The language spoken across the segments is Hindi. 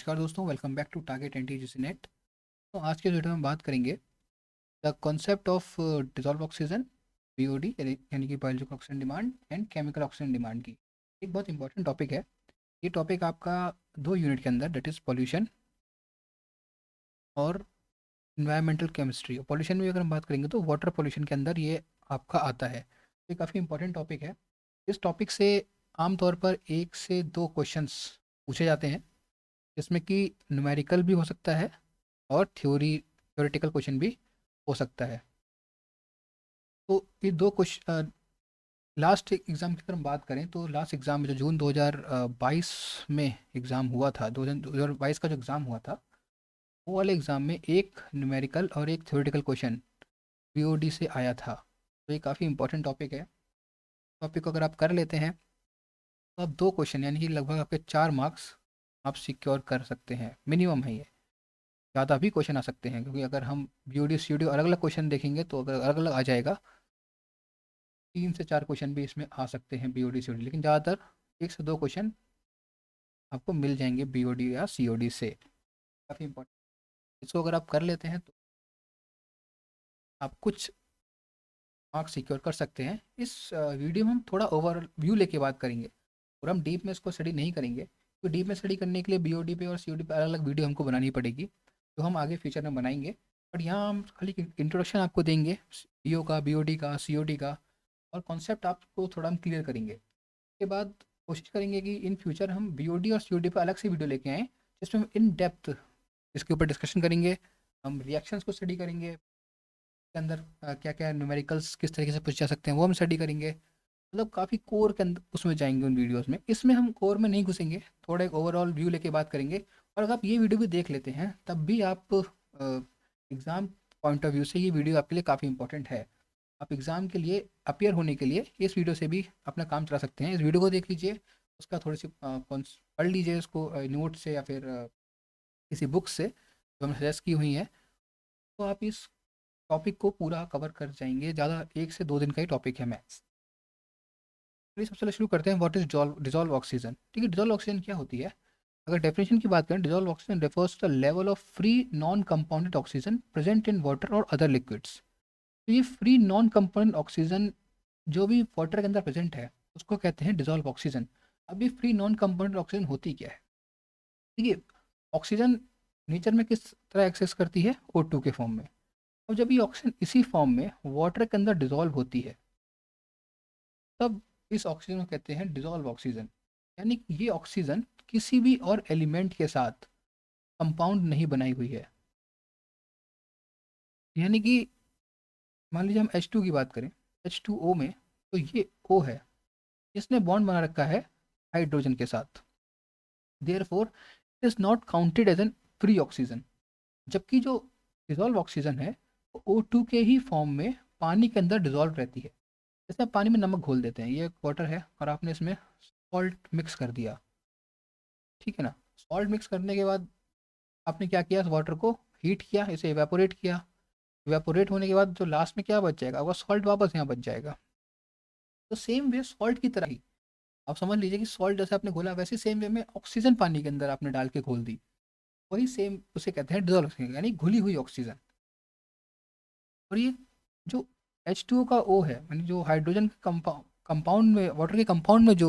नमस्कार दोस्तों, welcome back to target NTGC NET. तो आज के वीडियो में बात करेंगे the concept of dissolve oxygen, BOD यानी कि biological oxygen demand and chemical oxygen demand की। एक बहुत इंपॉर्टेंट टॉपिक है। ये टॉपिक आपका दो यूनिट के अंदर, दैट इज़ पॉल्यूशन और इन्वायरमेंटल केमिस्ट्री। पॉल्यूशन में अगर हम बात करेंगे तो वाटर पॉल्यूशन के अंदर ये आपका आता है। ये काफ़ी इंपॉर्टेंट टॉपिक है। इस टॉपिक से आमतौर पर एक से दो क्वेश्चंस पूछे जाते हैं, जिसमें कि न्यूमेरिकल भी हो सकता है और थ्योरेटिकल क्वेश्चन भी हो सकता है। तो ये दो क्वेश्चन, लास्ट एग्ज़ाम की अगर हम बात करें तो लास्ट एग्ज़ाम में जो जून 2022 में एग्ज़ाम हुआ था, 2022 का जो एग्ज़ाम हुआ था, वो वाले एग्ज़ाम में एक न्यूमेरिकल और एक थ्योरेटिकल क्वेश्चन बीओडी से आया था। तो ये काफ़ी इंपॉर्टेंट टॉपिक है। टॉपिक को अगर आप कर लेते हैं तो आप दो क्वेश्चन यानी कि लगभग आपके 4 मार्क्स आप सिक्योर कर सकते हैं, मिनिमम है ये। ज़्यादा भी क्वेश्चन आ सकते हैं, क्योंकि अगर हम बीओडी सीओडी अलग अलग क्वेश्चन देखेंगे तो अगर अलग अलग आ जाएगा, 3 से 4 क्वेश्चन भी इसमें आ सकते हैं बीओडी सीओडी, लेकिन ज़्यादातर 1 से 2 क्वेश्चन आपको मिल जाएंगे बीओडी या सीओडी से। काफ़ी इंपॉर्टेंट। इसको अगर आप कर लेते हैं तो आप कुछ मार्क्स सिक्योर कर सकते हैं। इस वीडियो में हम थोड़ा ओवरव्यू लेके बात करेंगे और हम डीप में इसको स्टडी नहीं करेंगे, तो डीप में स्टडी करने के लिए बीओडी पे और सीओडी पे अलग अलग वीडियो हमको बनानी पड़ेगी, जो हम आगे फ्यूचर में बनाएंगे। बट यहाँ हम खाली इंट्रोडक्शन आपको देंगे बीओ का, बीओडी का, सीओडी का, और कॉन्सेप्ट आपको थोड़ा हम क्लियर करेंगे। उसके बाद कोशिश करेंगे कि इन फ्यूचर हम बीओडी और सीओडी पर अलग से वीडियो लेके आएँ, जिसमें हम इन डेप्थ इसके ऊपर डिस्कशन करेंगे। हम रिएक्शंस को स्टडी करेंगे, के अंदर क्या क्या न्यूमेरिकल्स किस तरीके से पूछे जा सकते हैं वो हम स्टडी करेंगे। मतलब काफ़ी कोर के अंदर उसमें जाएंगे उन वीडियोस में। इसमें हम कोर में नहीं घुसेंगे, थोड़ा एक ओवरऑल व्यू लेके बात करेंगे। और अगर आप ये वीडियो भी देख लेते हैं तब भी आप एग्ज़ाम पॉइंट ऑफ व्यू से ये वीडियो आपके लिए काफ़ी इंपॉर्टेंट है। आप एग्ज़ाम के लिए अपियर होने के लिए इस वीडियो से भी अपना काम चला सकते हैं। इस वीडियो को देख लीजिए, उसका थोड़ी सी पढ़ लीजिए उसको नोट से या फिर किसी बुक से जो हमने सजेस्ट की हुई हैं, तो आप इस टॉपिक को पूरा कवर कर जाएंगे। ज़्यादा 1 से 2 दिन का ही टॉपिक है मैथ्स। चलिए सबसे पहले शुरू करते हैं, व्हाट इज डिजॉल्व ऑक्सीजन। ठीक है, डिजॉल्व ऑक्सीजन क्या होती है? अगर डेफिनेशन की बात करें, dissolve oxygen refers to the level of free non compounded oxygen present in water और अदर लिक्विड्स। तो ये फ्री नॉन कंपाउंडेड ऑक्सीजन जो भी वाटर के अंदर प्रेजेंट है उसको कहते हैं डिजॉल्व ऑक्सीजन। अब ये फ्री नॉन कंपाउंडेड ऑक्सीजन होती क्या है? देखिए, ऑक्सीजन नेचर में किस तरह एक्सेस करती है? O2 के फॉर्म में। और जब ये ऑक्सीजन इसी फॉर्म में वाटर के अंदर डिजॉल्व होती है, तब इस ऑक्सीजन को कहते हैं डिजॉल्व ऑक्सीजन। यानी कि ये ऑक्सीजन किसी भी और एलिमेंट के साथ कंपाउंड नहीं बनाई हुई है। यानी कि मान लीजिए हम H2 की बात करें, H2O में, तो ये O है, इसने बॉन्ड बना रखा है हाइड्रोजन के साथ। Therefore it is not counted as an free oxygen. जबकि जो डिजॉल्व ऑक्सीजन है वो O2 के ही फॉर्म में पानी के अंदर डिजॉल्व रहती है। जैसे आप पानी में नमक घोल देते हैं, ये वाटर है और आपने इसमें सॉल्ट मिक्स कर दिया, ठीक है ना। सॉल्ट मिक्स करने के बाद आपने क्या किया, इस वाटर को हीट किया, इसे इवेपोरेट किया। इवेपोरेट होने के बाद जो लास्ट में क्या बच जाएगा, वो सॉल्ट वापस यहाँ बच जाएगा। तो सेम वे सॉल्ट की तरह ही आप समझ लीजिए कि सॉल्ट जैसे आपने घोला, वैसे सेम वे में ऑक्सीजन पानी के अंदर आपने डाल के घोल दी, वही सेम उसे कहते हैं डिजॉल्व ऑक्सीजन, यानी घुली हुई ऑक्सीजन। और ये जो H2O का O है, यानी जो हाइड्रोजन के कंपाउंड में, वाटर के कंपाउंड में जो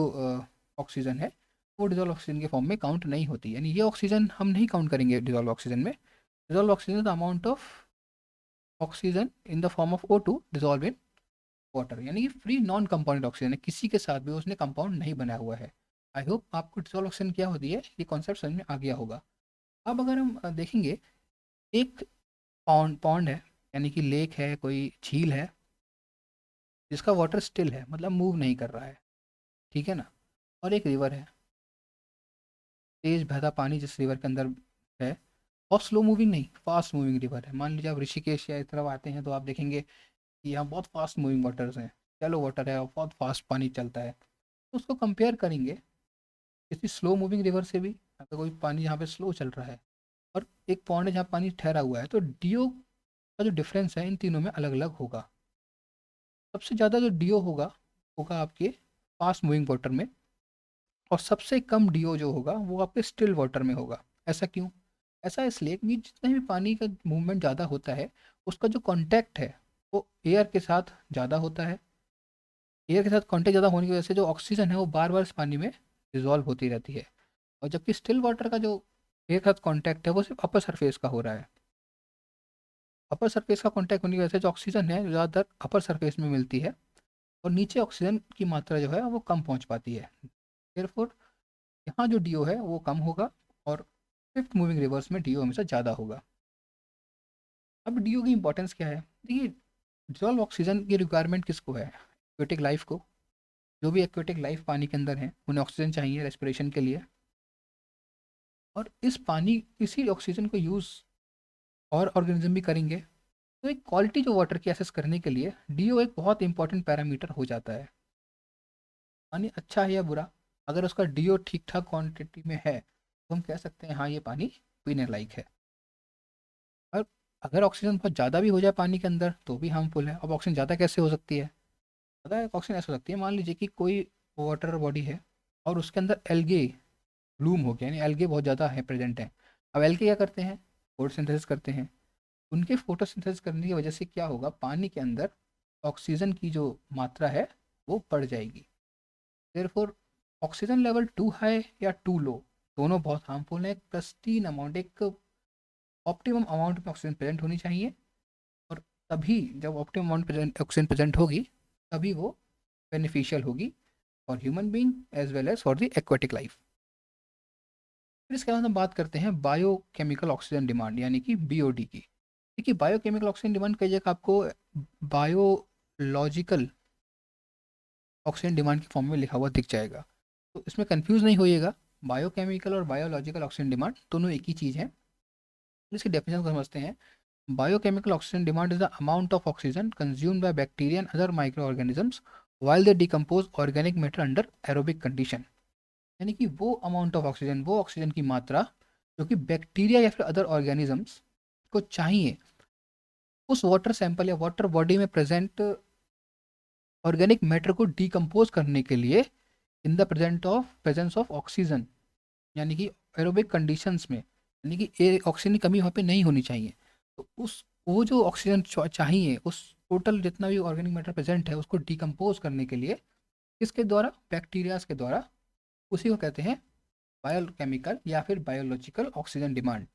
ऑक्सीजन है, वो डिजॉल्व ऑक्सीजन के फॉर्म में काउंट नहीं होती। यानी ये ऑक्सीजन हम नहीं काउंट करेंगे डिजॉल्व ऑक्सीजन में। Dissolve oxygen the amount of oxygen in the form of O2 dissolve in water. यानी कि फ्री नॉन कंपाउंडेड ऑक्सीजन है, किसी के साथ भी उसने कंपाउंड नहीं बनाया हुआ है। आई होप आपको डिजॉल्व ऑक्सीजन क्या होती है ये कॉन्सेप्ट समझ में आ गया होगा। अब अगर हम देखेंगे, एक पॉन्ड पॉन्ड है, यानी कि लेक है, कोई झील है, जिसका वाटर स्टिल है, मतलब मूव नहीं कर रहा है, ठीक है ना। और एक रिवर है, तेज बहता पानी जिस रिवर के अंदर है, और स्लो मूविंग नहीं, फास्ट मूविंग रिवर है। मान लीजिए आप ऋषिकेश या इस तरफ आते हैं तो आप देखेंगे कि यहाँ बहुत फास्ट मूविंग वाटर्स हैं, चलो वाटर है और बहुत फास्ट पानी चलता है। तो उसको कंपेयर करेंगे किसी स्लो मूविंग रिवर से भी, अगर कोई पानी यहाँ पे स्लो चल रहा है, और एक पॉन्ड है जहाँ पानी ठहरा हुआ है, तो डीओ का जो डिफरेंस है इन तीनों में अलग अलग होगा। सबसे ज़्यादा जो डीओ होगा, होगा आपके फास्ट मूविंग वाटर में, और सबसे कम डीओ जो होगा वो आपके स्टिल वाटर में होगा। ऐसा क्यों? ऐसा इसलिए कि जितना भी पानी का मूवमेंट ज़्यादा होता है, उसका जो कॉन्टैक्ट है वो एयर के साथ ज़्यादा होता है। एयर के साथ कॉन्टैक्ट ज़्यादा होने की वजह से जो ऑक्सीजन है वो बार बार इस पानी में डिजॉल्व होती रहती है। और जबकि स्टिल वाटर का जो एयर के साथ कॉन्टैक्ट है वो सिर्फ अपर सरफेस का हो रहा है। अपर सरफेस का कॉन्टैक्ट होने की वजह से जो ऑक्सीजन है ज़्यादातर अपर सरफेस में मिलती है, और नीचे ऑक्सीजन की मात्रा जो है वो कम पहुंच पाती है। देयरफॉर यहाँ जो डीओ है वो कम होगा, और स्विफ्ट मूविंग रिवर्स में डीओ हमेशा ज़्यादा होगा। अब डीओ की इंपॉर्टेंस क्या है? देखिए, डिजॉल्व ऑक्सीजन की रिक्वायरमेंट किसको है? एक्वेटिक लाइफ को। जो भी एक्वेटिक लाइफ पानी के अंदर है उन्हें ऑक्सीजन चाहिए रेस्पिरेशन के लिए। और इस पानी इसी ऑक्सीजन को यूज़ और ऑर्गेनिज्म भी करेंगे। तो एक क्वालिटी जो वाटर की एसेस करने के लिए डीओ एक बहुत इंपॉर्टेंट पैरामीटर हो जाता है। पानी अच्छा है या बुरा, अगर उसका डीओ ठीक ठाक क्वांटिटी में है तो हम कह सकते हैं हाँ ये पानी पीने लायक है। और अगर ऑक्सीजन बहुत ज़्यादा भी हो जाए पानी के अंदर तो भी हार्मफुल है। अब ऑक्सीजन ज़्यादा कैसे हो सकती है? पता है ऑक्सीजन ऐसे हो सकती है, मान लीजिए कि कोई वाटर बॉडी है और उसके अंदर एल्गे ब्लूम हो गया, यानी एल्गे बहुत ज़्यादा है प्रेजेंट है। अब एल्गे क्या करते हैं? फोटोसिंथेसिस करते हैं। उनके फोटोसिंथेसिस करने की वजह से क्या होगा, पानी के अंदर ऑक्सीजन की जो मात्रा है वो बढ़ जाएगी। Therefore oxygen level too high या टू लो दोनों बहुत हार्मफुल है। प्लस तीन अमाउंट, एक ऑप्टिमम अमाउंट में ऑक्सीजन प्रेजेंट होनी चाहिए, और तभी जब optimum amount present oxygen present होगी तभी वो बेनिफिशियल होगी for human being as well as for the aquatic life. फिर इसके बाद हम बात करते हैं बायोकेमिकल ऑक्सीजन डिमांड यानी कि बीओडी की। देखिए, बायोकेमिकल ऑक्सीजन डिमांड कई जगह आपको बायोलॉजिकल ऑक्सीजन डिमांड के फॉर्म में लिखा हुआ दिख जाएगा, तो इसमें कंफ्यूज नहीं होइएगा। बायोकेमिकल और बायोलॉजिकल ऑक्सीजन डिमांड दोनों एक ही चीज़ है। इसकी डेफिनेशन को समझते हैं। Biochemical oxygen demand is the amount of oxygen consumed by bacteria and other micro organisms while they decompose organic matter under aerobic condition। यानी कि वो अमाउंट ऑफ ऑक्सीजन, वो ऑक्सीजन की मात्रा जो कि बैक्टीरिया या फिर अदर ऑर्गेनिजम्स को चाहिए उस वाटर सैंपल या वाटर बॉडी में प्रेजेंट ऑर्गेनिक मैटर को डिकम्पोज करने के लिए in the presence of oxygen, यानी कि एरोबिक कंडीशंस में, यानी कि ऑक्सीजन की कमी वहाँ पे नहीं होनी चाहिए। तो उस वो जो ऑक्सीजन चाहिए उस टोटल जितना भी ऑर्गेनिक मैटर प्रेजेंट है उसको डिकम्पोज करने के लिए, किसके द्वारा? बैक्टीरियाज के द्वारा। उसी को कहते हैं बायोकेमिकल या फिर बायोलॉजिकल ऑक्सीजन डिमांड।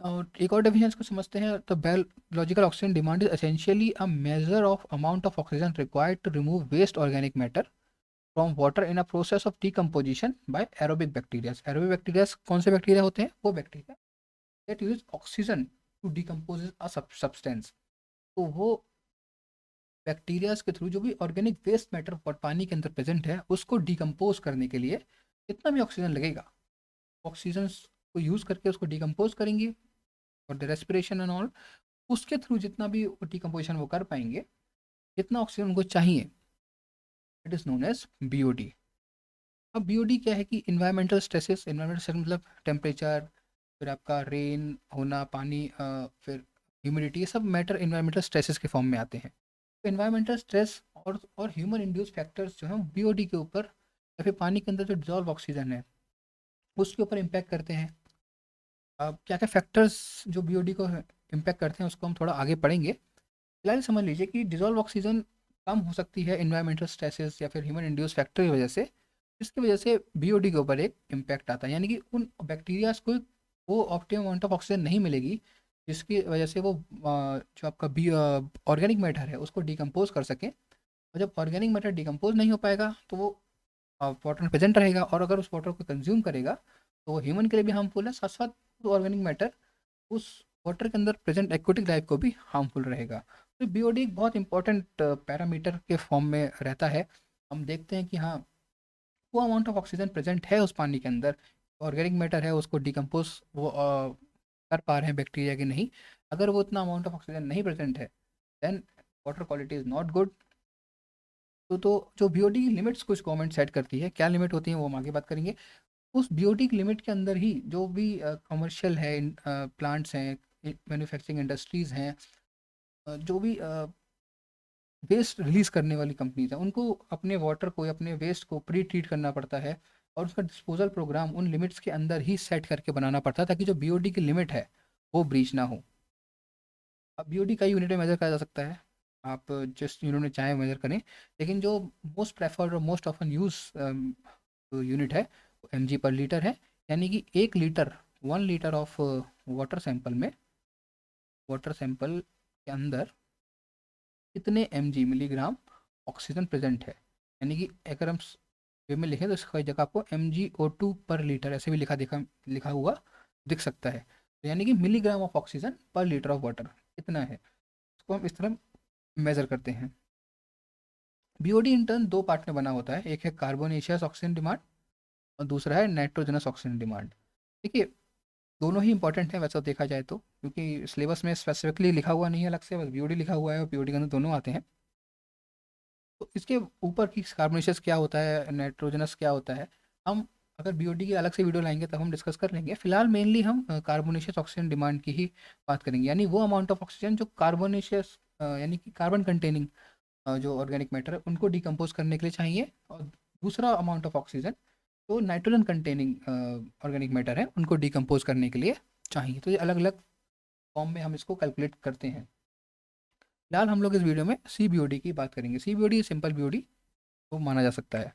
और एक और डेफिनेशन को समझते हैं तो biological oxygen demand is essentially a measure of amount of oxygen required to remove waste organic matter from water in a process of decomposition by aerobic bacteria. Aerobic bacteria कौन से बैक्टीरिया होते हैं? वो bacteria that use oxygen to decompose a substance. तो वो बैक्टीरियाज के थ्रू जो भी ऑर्गेनिक वेस्ट मैटर पानी के अंदर प्रेजेंट है उसको डिकम्पोज करने के लिए जितना भी ऑक्सीजन लगेगा, ऑक्सीजन को यूज़ करके उसको डिकम्पोज करेंगे और द रेस्पिरेशन एंड ऑल, उसके थ्रू जितना भी डिकम्पोजिशन वो कर पाएंगे, जितना ऑक्सीजन उनको चाहिए, it is known as BOD. अब बीओडी क्या है कि इन्वायरमेंटल स्ट्रेसेस, इन्वायरमेंटल स्ट्रेस मतलब टेम्परेचर, फिर आपका रेन होना, पानी, फिर ह्यूमिडिटी, ये सब मैटर इन्वायरमेंटल स्ट्रेसेस के फॉर्म में आते हैं। तो इन्वायरमेंटल स्ट्रेस और ह्यूमन इंड्यूस फैक्टर्स जो हैं बीओडी के ऊपर या फिर पानी के अंदर जो डिजॉल्व ऑक्सीजन है उसके ऊपर इम्पैक्ट करते हैं। अब क्या क्या फैक्टर्स जो बीओडी को इम्पैक्ट करते हैं उसको हम थोड़ा आगे पढ़ेंगे। फिलहाल समझ लीजिए कि डिजॉल्व ऑक्सीजन कम हो सकती है इन्वायरमेंटल स्ट्रेसेस या फिर ह्यूमन इंड्यूस फैक्टर की वजह से, जिसकी वजह से बीओडी के ऊपर एक इम्पैक्ट आता है, यानी कि उन बैक्टीरियाज को वो ऑप्टिमम अमाउंट ऑफ ऑक्सीजन नहीं मिलेगी जिसकी वजह से वो जो आपका बी ऑर्गेनिक मैटर है उसको डिकम्पोज कर सकें। और जब ऑर्गेनिक मैटर डिकम्पोज नहीं हो पाएगा तो वो वाटर में प्रेजेंट रहेगा, और अगर उस वाटर को कंज्यूम करेगा तो वो ह्यूमन के लिए भी हार्मफुल है, साथ साथ वो ऑर्गेनिक मैटर उस वाटर के अंदर प्रेजेंट एक्वेटिक लाइफ को भी हार्मफुल रहेगा। तो बीओडी एक बहुत इंपॉर्टेंट पैरामीटर के फॉर्म में रहता है। हम देखते हैं कि हाँ वो अमाउंट ऑफ ऑक्सीजन प्रेजेंट है उस पानी के अंदर, ऑर्गेनिक मैटर है उसको डिकम्पोज वो कर पा रहे हैं बैक्टीरिया के नहीं। अगर वो उतना अमाउंट ऑफ ऑक्सीजन नहीं प्रेजेंट है then water quality is not good. तो जो बीओडी की लिमिट्स कुछ गवर्नमेंट सेट करती है, क्या लिमिट होती है वो हम आगे बात करेंगे। उस बीओडी की लिमिट के अंदर ही जो भी कमर्शियल है, प्लांट्स हैं, मैन्युफैक्चरिंग इंडस्ट्रीज़ हैं, जो भी वेस्ट रिलीज करने वाली कंपनीज हैं, उनको अपने वाटर को या अपने वेस्ट को प्री ट्रीट करना पड़ता है और उसका डिस्पोजल प्रोग्राम उन लिमिट्स के अंदर ही सेट करके बनाना पड़ता है, ताकि जो बीओडी की लिमिट है वो ब्रीच ना हो। अब बीओडी कई यूनिट में मेजर करा जा सकता है, आप जिस यूनिट में चाहे मेजर करें, लेकिन जो मोस्ट प्रेफर्ड और मोस्ट ऑफन यूज यूनिट है वो एम पर लीटर है। यानी कि 1 litre, 1 litre of water sample में, वाटर सैंपल के अंदर कितने मिलीग्राम ऑक्सीजन प्रेजेंट है। यानी कि अगर हम वे में लिखें तो इसका जगह आपको MgO2 पर लीटर ऐसे भी लिखा हुआ दिख सकता है। तो यानी कि मिलीग्राम ऑफ ऑक्सीजन पर लीटर ऑफ वाटर कितना है, इसको हम इस तरह मेजर करते हैं। बीओडी इन टर्न 2 पार्ट में बना होता है, एक है कार्बोनेशियस ऑक्सीजन डिमांड और दूसरा है नाइट्रोजनस ऑक्सीजन डिमांड। देखिए, दोनों ही इंपॉर्टेंट है वैसा देखा जाए तो, क्योंकि सिलेबस में स्पेसिफिकली लिखा हुआ नहीं है अलग से, बस बीओडी लिखा हुआ है और पीओडी के अंदर दोनों आते हैं। तो इसके ऊपर की कार्बोनेशियस क्या होता है, नाइट्रोजनस क्या होता है, हम अगर बीओडी की अलग से वीडियो लाएंगे तब हम डिस्कस कर लेंगे। फिलहाल मेनली हम कार्बोनेशियस ऑक्सीजन डिमांड की ही बात करेंगे, यानी वो अमाउंट ऑफ ऑक्सीजन जो कार्बोनेशियस यानी कि कार्बन कंटेनिंग जो ऑर्गेनिक मैटर है उनको डिकम्पोज करने के लिए चाहिए, और दूसरा अमाउंट ऑफ ऑक्सीजन तो नाइट्रोजन कंटेनिंग ऑर्गेनिक मैटर है उनको डिकम्पोज करने के लिए चाहिए। तो ये अलग अलग फॉर्म में हम इसको कैलकुलेट करते हैं। फिलहाल हम लोग इस वीडियो में CBOD की बात करेंगे। CBOD सिंपल बीओडी को माना जा सकता है।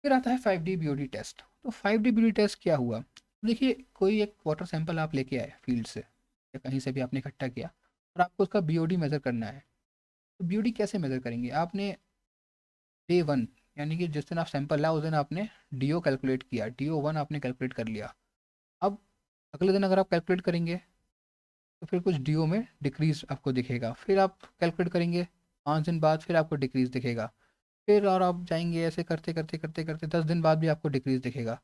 फिर आता है 5D बीओडी टेस्ट। तो 5D बीओडी टेस्ट क्या हुआ, देखिए कोई एक वाटर सैंपल आप लेके आए फील्ड से या कहीं से भी आपने इकट्ठा किया और आपको उसका बीओडी मेज़र करना है। तो बीओडी कैसे मेज़र करेंगे, आपने Day 1 यानी कि जिस दिन आप सैंपल लाए उस दिन आपने DO कैलकुलेट किया, DO1 आपने कैलकुलेट कर लिया। अब अगले दिन अगर आप कैलकुलेट करेंगे तो फिर कुछ DO में डिक्रीज आपको दिखेगा, फिर आप कैलकुलेट करेंगे 5 दिन बाद फिर आपको डिक्रीज दिखेगा, फिर और आप जाएंगे ऐसे करते करते करते करते 10 दिन बाद भी आपको डिक्रीज दिखेगा।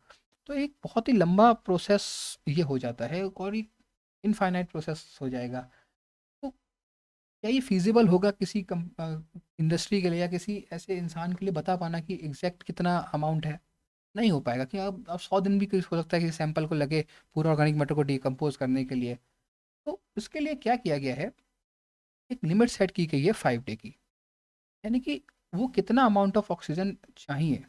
तो एक बहुत ही लंबा प्रोसेस ये हो जाता है और एक इनफाइनाइट प्रोसेस हो जाएगा। तो क्या ये फिजिबल होगा किसी इंडस्ट्री के लिए या किसी ऐसे इंसान के लिए बता पाना कि एग्जैक्ट कितना अमाउंट है, नहीं हो पाएगा। कि अब 100 दिन भी हो सकता है कि सैंपल को लगे पूरा ऑर्गेनिक मैटर को डिकम्पोज करने के लिए। तो इसके लिए क्या किया गया है, एक लिमिट सेट की गई है 5 डे की, यानी कि वो कितना अमाउंट ऑफ ऑक्सीजन चाहिए,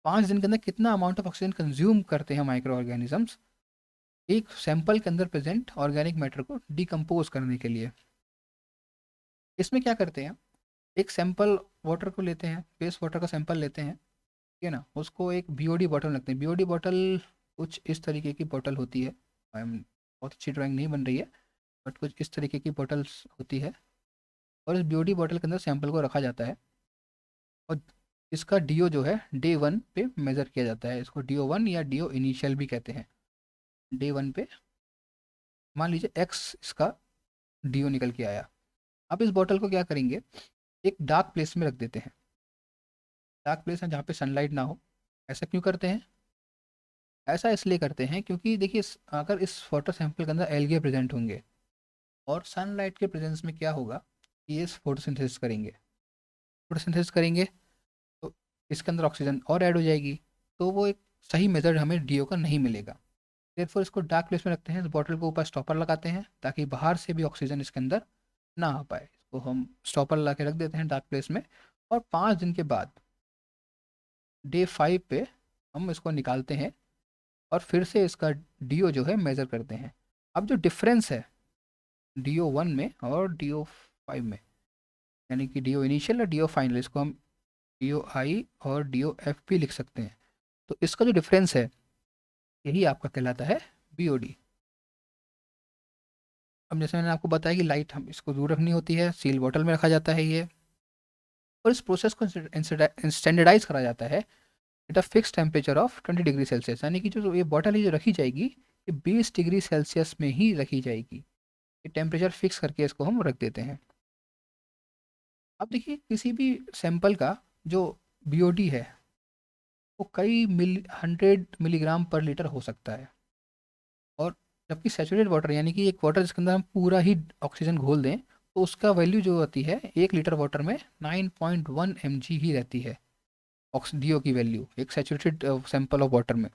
5 दिन के अंदर कितना अमाउंट ऑफ ऑक्सीजन कंज्यूम करते हैं माइक्रो ऑर्गेनिजम्स एक सैंपल के अंदर प्रेजेंट ऑर्गेनिक मैटर को डिकम्पोज करने के लिए। इसमें क्या करते हैं, एक सैंपल वाटर को लेते हैं, वेस्ट वाटर का सैंपल लेते हैं, ठीक है ना, उसको एक बीओडी बॉटल में रखते हैं। बीओडी बॉटल कुछ इस तरीके की बॉटल होती है, बहुत अच्छी ड्राइंग नहीं बन रही है बट कुछ इस तरीके की बॉटल्स होती है, और इस बीओडी बॉटल के अंदर सैंपल को रखा जाता है और इसका DO जो है Day 1 पे मेज़र किया जाता है। इसको DO1 या DO इनिशियल भी कहते हैं। Day 1 पे मान लीजिए X इसका DO निकल के आया। अब इस बॉटल को क्या करेंगे, एक डार्क प्लेस में रख देते हैं। डार्क प्लेस है जहाँ पे सनलाइट ना हो। ऐसा क्यों करते हैं, ऐसा इसलिए करते हैं क्योंकि देखिए अगर इस वाटर सैंपल के अंदर एल्गे प्रेजेंट होंगे और सनलाइट के प्रेजेंस में क्या होगा कि ये फोटोसिंथेसिस करेंगे, फोटोसिंथेसिस करेंगे तो इसके अंदर ऑक्सीजन और ऐड हो जाएगी, तो वो एक सही मेजर हमें DO का नहीं मिलेगा। देयरफॉर इसको डार्क प्लेस में रखते हैं, इस बॉटल के ऊपर स्टॉपर लगाते हैं ताकि बाहर से भी ऑक्सीजन इसके अंदर ना आ पाए। इसको हम स्टॉपर लगा के रख देते हैं डार्क प्लेस में, और 5 दिन के बाद Day 5 पे हम इसको निकालते हैं और फिर से इसका DO जो है मेज़र करते हैं। अब जो डिफरेंस है DO1 में और DO5 में, यानी कि DO इनिशियल और DO फाइनल, इसको हम DOI और DOF भी लिख सकते हैं। तो इसका जो डिफरेंस है यही आपका कहलाता है BOD। अब जैसे मैंने आपको बताया कि लाइट हम इसको दूर रखनी होती है, सील बॉटल में रखा जाता है ये, और इस प्रोसेस को स्टैंडर्डाइज करा जाता है at a fix temperature of 20 degree Celsius. यानी कि जो ये बॉटल है जो रखी जाएगी ये 20 डिग्री सेल्सियस में ही रखी जाएगी। ये टेम्परेचर फिक्स करके इसको हम रख देते हैं। अब देखिए किसी भी सैंपल का जो BOD है वो कई 100 मिलीग्राम पर लीटर हो सकता है, और जबकि सैचुरेटेड वाटर यानी कि एक वाटर जिसके अंदर हम पूरा ही ऑक्सीजन घोल दें तो उसका वैल्यू जो होती है 1 लीटर वाटर में 9.1 mg ही रहती है DO की वैल्यू एक सैचुरेटेड सैंपल ऑफ वाटर में।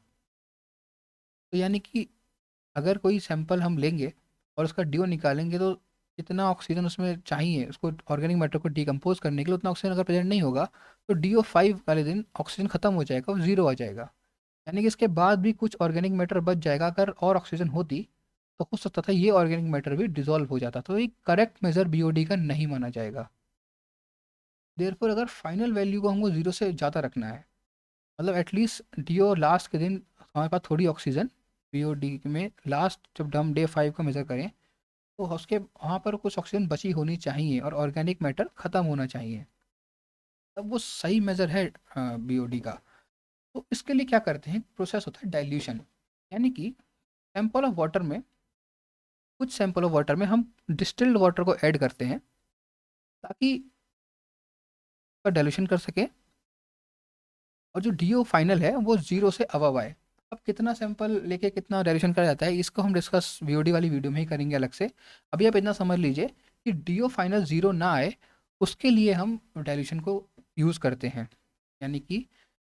तो यानी कि अगर कोई सैंपल हम लेंगे और उसका DO निकालेंगे तो जितना ऑक्सीजन उसमें चाहिए उसको ऑर्गेनिक मैटर को डिकम्पोज करने के लिए, उतना ऑक्सीजन अगर प्रेजेंट नहीं होगा तो DO5 वाले दिन ऑक्सीजन खत्म हो जाएगा, वो जीरो आ जाएगा। यानी कि इसके बाद भी कुछ ऑर्गेनिक मैटर बच जाएगा। अगर और ऑक्सीजन होती तो हो सकता था ये ऑर्गेनिक मैटर भी डिसॉल्व हो जाता, तो एक करेक्ट मेजर BOD का नहीं माना जाएगा। देयरफॉर अगर फाइनल वैल्यू को हमको जीरो से ज़्यादा रखना है, मतलब एटलीस्ट DO लास्ट के दिन हमारे पास थोड़ी ऑक्सीजन BOD में लास्ट जब हम डे 5 को मेज़र करें तो उसके वहाँ पर कुछ ऑक्सीजन बची होनी चाहिए और ऑर्गेनिक मैटर ख़त्म होना चाहिए, तब वो सही मेज़र है BOD का। तो इसके लिए क्या करते हैं, प्रोसेस होता है डाइल्यूशन। यानी कि सैंपल ऑफ वाटर में, कुछ सैंपल ऑफ वाटर में हम डिस्टिल्ड वाटर को ऐड करते हैं ताकि उसका डाइल्यूशन कर सके और जो DO फाइनल है वो जीरो से अबव आए। अब कितना सैंपल लेके कितना डाइल्यूशन करा जाता है इसको हम डिस्कस BOD वाली वीडियो में ही करेंगे अलग से। अभी आप इतना समझ लीजिए कि DO फाइनल जीरो ना आए उसके लिए हम डाइल्यूशन को यूज़ करते हैं। यानी कि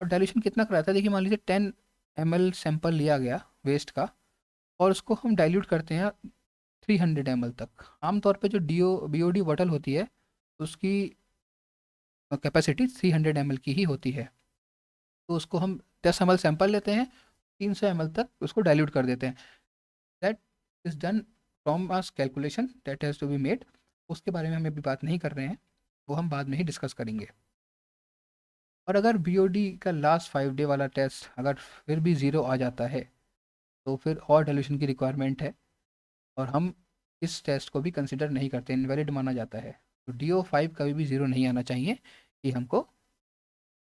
और डाइल्यूशन कितना कराता है, देखिए मान लीजिए 10 ml सैंपल लिया गया वेस्ट का और उसको हम डाइल्यूट करते हैं 300 ml तक। आमतौर पे जो BOD बॉटल होती है उसकी कैपेसिटी 300 ml की ही होती है। तो उसको हम 10 ml सैंपल लेते हैं, 300 ml तक उसको डाइल्यूट कर देते हैं। That is done from as calculation that has to be made. उसके बारे में हम अभी बात नहीं कर रहे हैं, वो हम बाद में ही डिस्कस करेंगे। और अगर BOD का लास्ट 5 डे वाला टेस्ट अगर फिर भी ज़ीरो आ जाता है तो फिर और डाइल्यूशन की रिक्वायरमेंट है और हम इस टेस्ट को भी कंसिडर नहीं करते, इनवैलिड माना जाता है। तो DO5 कभी भी ज़ीरो नहीं आना चाहिए, ये हमको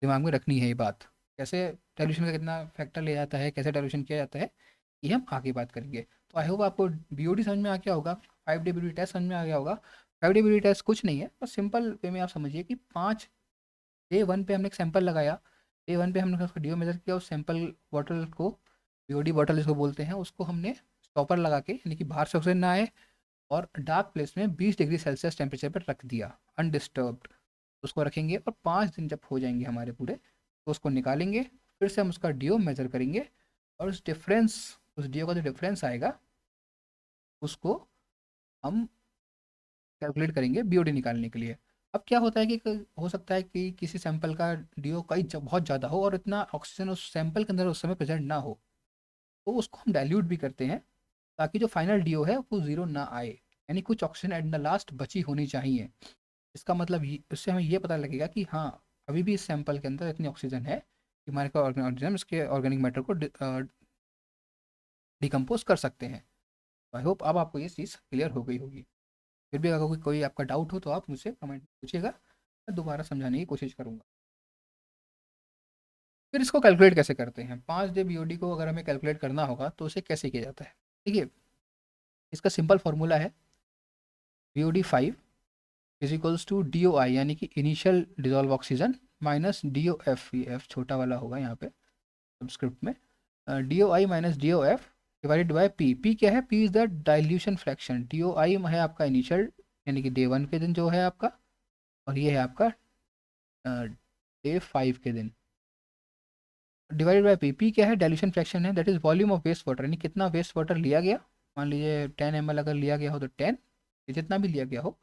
दिमाग में रखनी है ये बात। कैसे डाइल्यूशन का कितना फैक्टर ले जाता है, कैसे डाइल्यूशन किया जाता है, ये हम आगे बात करेंगे। तो आई होप आपको BOD समझ में आ गया होगा, 5 डे BOD टेस्ट समझ में आ गया होगा। 5 डे BOD टेस्ट कुछ नहीं है, बस सिंपल वे में आप समझिए कि 5 डे 1 पे हमने एक सैंपल लगाया, डे 1 पे हमने उसका DO मेजर किया, उस सैंपल बॉटल को, BOD बॉटल जिसको बोलते हैं, उसको हमने स्टॉपर लगा के यानी कि बाहर से ऑक्सीजन ना आए और डार्क प्लेस में 20 डिग्री सेल्सियस टेम्परेचर पर रख दिया अनडिस्टर्ब्ड। उसको रखेंगे और 5 दिन जब हो जाएंगे हमारे पूरे तो उसको निकालेंगे, फिर से हम उसका DO मेजर करेंगे और उस DO का जो डिफरेंस आएगा उसको हम कैलकुलेट करेंगे BOD निकालने के लिए। अब क्या होता है कि हो सकता है कि किसी सैंपल का DO कई बहुत ज़्यादा हो और इतना ऑक्सीजन उस सैंपल के अंदर उस समय प्रेजेंट ना हो, तो उसको हम डाइल्यूट भी करते हैं ताकि जो फाइनल DO है वो ज़ीरो ना आए। यानी कुछ ऑक्सीजन एट द लास्ट बची होनी चाहिए। इसका मतलब इससे हमें ये पता लगेगा कि हाँ अभी भी इस सैंपल के अंदर इतनी ऑक्सीजन है कि हमारे को ऑर्गेनिज्म इसके ऑर्गेनिक मैटर को डिकम्पोज कर सकते हैं। आई होप अब आपको ये चीज़ क्लियर हो गई होगी। फिर भी अगर कोई आपका डाउट हो तो आप मुझसे कमेंट पूछिएगा, मैं दोबारा समझाने की कोशिश करूँगा। फिर इसको कैलकुलेट कैसे करते हैं, 5 डे BOD को अगर हमें कैलकुलेट करना होगा तो उसे कैसे किया जाता है। देखिए इसका सिंपल फार्मूला है BOD5 is equals to DOI यानी कि initial dissolve oxygen minus DOF, ये एफ छोटा वाला होगा यहाँ पे सब्सक्रिप्ट में, DOI minus DOF divided by P। P क्या है, P is the dilution fraction. DOI है आपका इनिशियल यानी कि डे 1 के दिन जो है आपका, और ये है आपका डे 5 के दिन, डिवाइडेड बाय P क्या है, डाइल्यूशन फ्रैक्शन है, that is volume of waste water, यानी कितना वेस्ट वाटर लिया गया। मान लीजिए 10 ml अगर लिया गया हो तो 10, जितना भी लिया गया हो,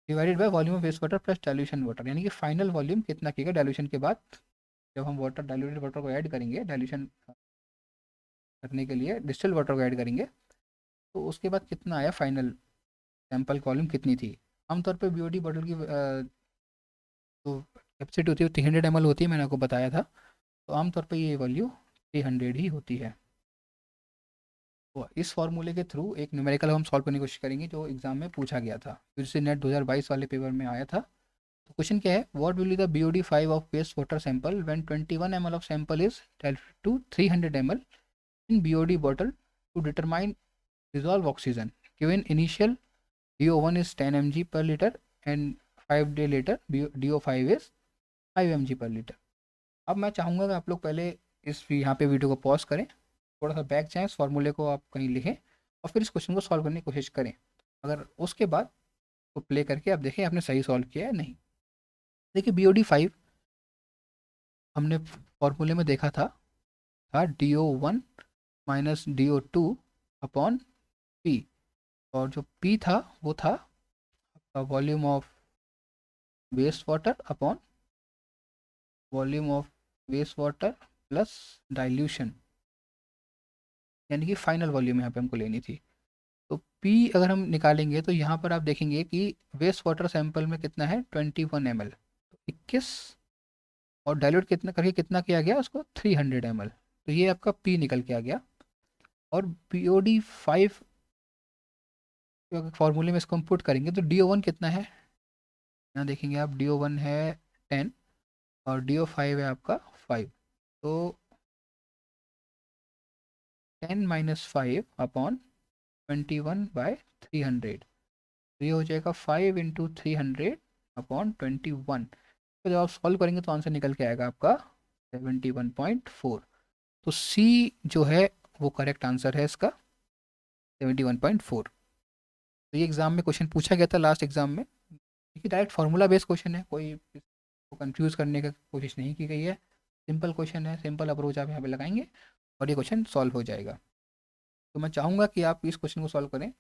divided by volume of waste water plus dilution water, यानी कि फाइनल वॉल्यूम कितना किएगा डाइल्यूशन के बाद। जब हम वाटर डाइल्यूटेड वाटर को ऐड करेंगे डाइल्यूशन करने के लिए डिस्टिल्ड वाटर को ऐड करेंगे तो उसके बाद कितना आया फाइनल सैंपल वॉल्यूम कितनी थी। आमतौर पर BOD बॉटल की जो कैपेसिटी होती है 300 ml होती है, मैंने आपको बताया था। तो आमतौर पर ये वैल्यू 300 ही होती है। तो इस फॉर्मूले के थ्रू एक न्यूमेरिकल हम सॉल्व करने की कोशिश करेंगे जो एग्जाम में पूछा गया था, फिर से नेट 2022 वाले पेपर में आया था। तो क्वेश्चन क्या है, what will be the BOD5 of waste water sample when 21 ml of sample is diluted to 300 ml in BOD bottle to determine dissolve oxygen given initial DO1 is 10 mg per liter and 5 day later DO5 is 5 mg per liter। अब मैं चाहूँगा कि आप लोग पहले इस यहाँ पे वीडियो को पॉज करें, थोड़ा सा बैक जाएं, इस फॉर्मूले को आप कहीं लिखें और फिर इस क्वेश्चन को सॉल्व करने की कोशिश करें। अगर उसके बाद तो प्ले करके आप देखें आपने सही सॉल्व किया है नहीं। देखिए BOD5 हमने फॉर्मूले में देखा था DO1 minus DO2 upon P। और जो पी था वो था volume of waste water upon volume of waste water plus dilution, यानी कि फाइनल वॉल्यूम यहाँ पे हमको लेनी थी। तो P अगर हम निकालेंगे तो यहाँ पर आप देखेंगे कि वेस्ट वाटर सैंपल में कितना है 21 ml, तो 21 और डाइल्यूट कितना करके कितना किया गया उसको 300 ml, तो ये आपका P निकल के आ गया। और BOD5 फॉर्मूले में इसको हम पुट करेंगे तो DO1 कितना है, यहाँ देखेंगे आप DO1 है 10 और DO5 है आपका 5, तो 10 - 5 अपॉन 21/300, तो ये हो जाएगा 5 × 300 अपॉन 21। तो जब आप सॉल्व करेंगे तो आंसर निकल के आएगा आपका 71.4। तो सी जो है वो करेक्ट आंसर है इसका 71.4। तो ये एग्जाम में क्वेश्चन पूछा गया था लास्ट एग्जाम में, क्योंकि डायरेक्ट फार्मूला बेस्ड क्वेश्चन है, कोई इसको कंफ्यूज करने की कोशिश नहीं की गई है। सिंपल क्वेश्चन है, सिंपल अप्रोच आप यहाँ पे लगाएंगे और ये क्वेश्चन सॉल्व हो जाएगा। तो मैं चाहूँगा कि आप इस क्वेश्चन को सॉल्व करें।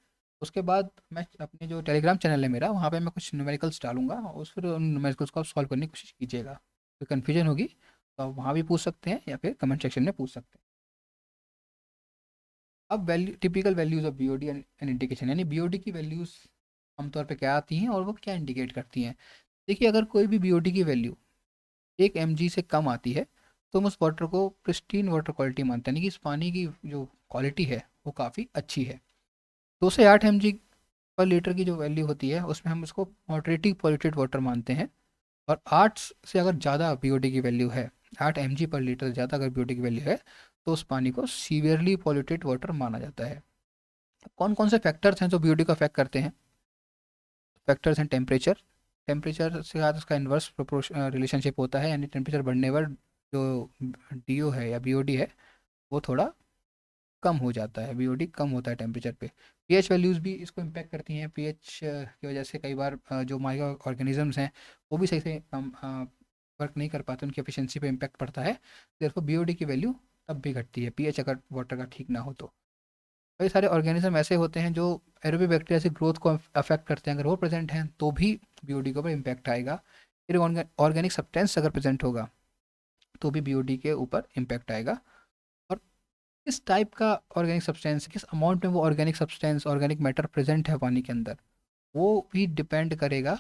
उसके बाद मैं अपने जो टेलीग्राम चैनल है मेरा, वहाँ पे मैं कुछ न्यूमेरिकल्स डालूंगा और फिर उन न्यूमेरिकल्स को आप सॉल्व करने की कोशिश कीजिएगा। कोई कन्फ्यूजन होगी तो आप वहाँ भी पूछ सकते हैं या फिर कमेंट सेक्शन में पूछ सकते हैं। अब value, typical values of BOD and indication, यानी BOD की वैल्यूज़ आमतौर पे क्या आती हैं और वो क्या इंडिकेट करती हैं। देखिए, अगर कोई भी BOD की वैल्यू 1 mg से कम आती है तो हम उस वाटर को प्रिस्टीन वाटर क्वालिटी मानते हैं, यानी कि इस पानी की जो क्वालिटी है वो काफ़ी अच्छी है। 2 से 8 mg पर लीटर की जो वैल्यू होती है उसमें हम उसको मॉडरेटली पॉल्यूटेड वाटर मानते हैं। और 8 से अगर ज़्यादा BOD की वैल्यू है, 8 mg पर लीटर से ज़्यादा अगर BOD की वैल्यू है तो उस पानी को सीवियरली पॉल्यूटेड वाटर माना जाता है। कौन कौन से फैक्टर्स हैं जो BOD को अफेक्ट करते हैं? फैक्टर्स हैं टेम्परेचर, टेम्परेचर से साथ उसका इन्वर्स प्रोपोर्शन रिलेशनशिप होता है, यानी टेम्परेचर बढ़ने पर जो DO है या BOD है वो थोड़ा कम हो जाता है, BOD कम होता है टेम्परेचर पे। pH वैल्यूज़ भी इसको इम्पेक्ट करती हैं, pH की वजह से कई बार जो माइक्रो ऑर्गेनिजम्स हैं वो भी सही से वर्क नहीं कर पाते, उनकी एफिशिएंसी पे इम्पैक्ट पड़ता है। देयरफॉर BOD की वैल्यू तब भी घटती है pH अगर वाटर का ठीक ना हो तो। कई सारे ऑर्गेनिज्म ऐसे होते हैं जो एरोबिक बैक्टीरिया से ग्रोथ को अफेक्ट करते हैं, अगर वो प्रेजेंट हैं तो भी BOD के ऊपर इम्पैक्ट आएगा। फिर ऑर्गेनिक सब्सटेंस अगर प्रेजेंट होगा तो भी BOD के ऊपर इम्पैक्ट आएगा। और किस टाइप का ऑर्गेनिक सब्सटेंस, किस अमाउंट में वो organic substance, organic matter present है पानी के अंदर, वो भी डिपेंड करेगा,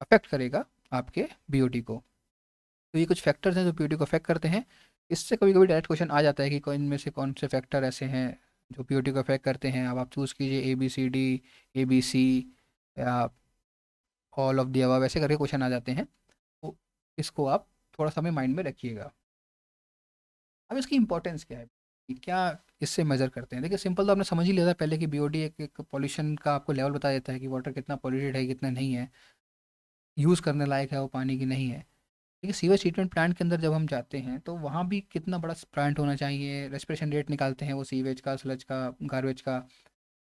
अफेक्ट करेगा आपके BOD को। तो ये कुछ फैक्टर्स हैं जो BOD को अफेक्ट करते हैं। इससे कभी कभी डायरेक्ट क्वेश्चन आ जाता है कि कौन इनमें से कौन से फैक्टर ऐसे हैं जो BOD को अफेक्ट करते हैं। अब आप चूज़ कीजिए ABCD, ABC या ऑल ऑफ दी अबव, ऐसे करके क्वेश्चन आ जाते हैं। तो इसको आप थोड़ा सा माइंड में रखिएगा। अब इसकी इंपॉर्टेंस क्या है कि क्या इससे मेजर करते हैं? देखिए, सिंपल तो आपने समझ ही लिया था पहले कि BOD एक पॉल्यूशन का आपको लेवल बता देता है कि वाटर कितना पॉल्यूटेड है कितना नहीं है, यूज़ करने लायक है वो पानी की नहीं है। देखिए, सीवेज ट्रीटमेंट प्लांट के अंदर जब हम जाते हैं तो वहाँ भी कितना बड़ा प्लांट होना चाहिए, रेस्पिरेशन रेट निकालते हैं वो सीवेज का, स्लज का, गार्बेज का।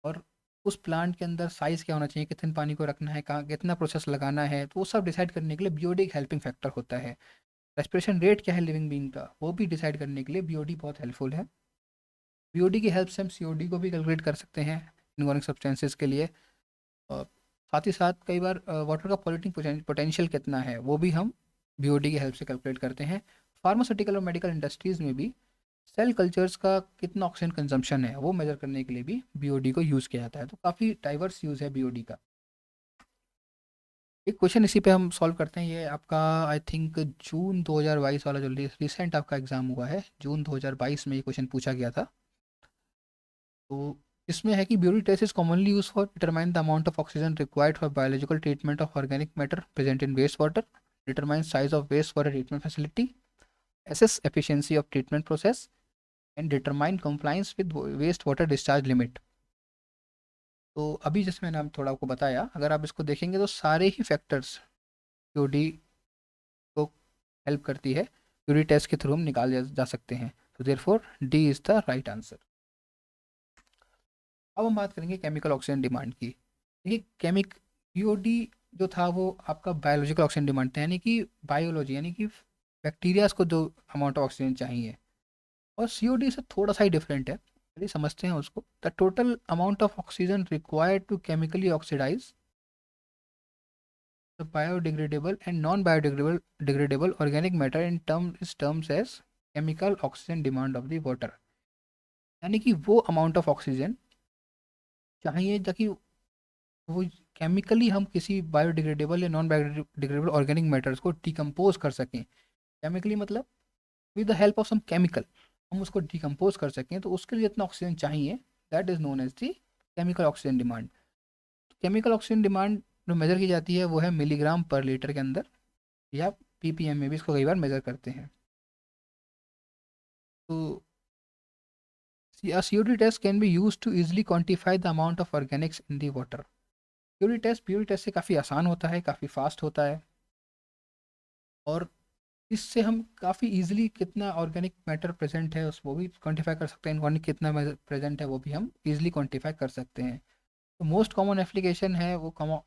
और उस प्लांट के अंदर साइज़ क्या होना चाहिए, कितने पानी को रखना है, कहाँ कितना प्रोसेस लगाना है, तो वो सब डिसाइड करने के लिए BOD एक हेल्पिंग फैक्टर होता है। रेस्पिरेशन रेट क्या है लिविंग बीइंग का, वो भी डिसाइड करने के लिए BOD बहुत हेल्पफुल है। BOD की हेल्प से हम COD को भी कैलकुलेट कर सकते हैं इनऑर्गेनिक सब्सटेंसेस के लिए। और साथ ही साथ कई बार वाटर का पॉल्यूटिंग पोटेंशियल कितना है वो भी हम BOD की हेल्प से कैलकुलेट करते हैं। फार्मास्यूटिकल और मेडिकल इंडस्ट्रीज़ में भी सेल कल्चर्स का कितना ऑक्सीजन कंजम्पशन है वो मेजर करने के लिए भी BOD को यूज़ किया जाता है। तो काफ़ी डाइवर्स यूज़ है BOD का। एक क्वेश्चन इसी पे हम सॉल्व करते हैं। ये आपका आई थिंक जून 2022 वाला जो रिसेंट आपका एग्ज़ाम हुआ है, जून 2022 में ये क्वेश्चन पूछा गया था। तो इसमें है कि BOD test is commonly use for determine the amount of oxygen required for biological treatment of organic matter present in waste water, determine size of waste water treatment facility, assess efficiency of treatment process and determine compliance with waste water discharge limit। तो अभी जैसे मैंने थोड़ा आपको बताया, अगर आप इसको देखेंगे तो सारे ही फैक्टर्स BOD को हेल्प करती है, BOD टेस्ट के थ्रू हम निकाल जा सकते हैं। तो therefore D is the right answer. अब हम बात करेंगे केमिकल ऑक्सीजन डिमांड की। देखिए, BOD जो था वो आपका बायोलॉजिकल ऑक्सीजन डिमांड था, यानी कि बायोलॉजी, यानी कि बैक्टीरियाज को जो अमाउंट ऑफ ऑक्सीजन चाहिए। और COD से थोड़ा सा ही डिफरेंट है। चलिए समझते हैं उसको। The total amount of oxygen required to chemically oxidise the biodegradable and non biodegradable degradable organic matter in terms as chemical oxygen demand of the water. यानी कि वो अमाउंट ऑफ ऑक्सीजन चाहिए ताकि वो केमिकली हम किसी बायोडिग्रेडेबल या नॉन बायोडिग्रेडेबल ऑर्गेनिक मैटर्स को डिकम्पोज कर सकें। केमिकली मतलब with the help of some chemical हम उसको डिकम्पोज कर सकें, तो उसके लिए जितना ऑक्सीजन चाहिए that is known as the chemical oxygen demand. Chemical oxygen demand जो मेजर की जाती है वो है मिलीग्राम पर लीटर के अंदर, या पीपीएम में भी इसको कई बार मेजर करते हैं। तो a COD test can be used to easily quantify the amount of organics in the water। COD test से काफ़ी आसान होता है, काफ़ी फास्ट होता है, और इससे हम काफ़ी इजीली कितना ऑर्गेनिक मैटर प्रेजेंट है उस वो भी क्वांटिफाई कर सकते हैं, इनऑर्गेनिक कितना प्रेजेंट है वो भी हम इजीली क्वांटिफाई कर सकते हैं। तो मोस्ट कॉमन एप्लीकेशन है वो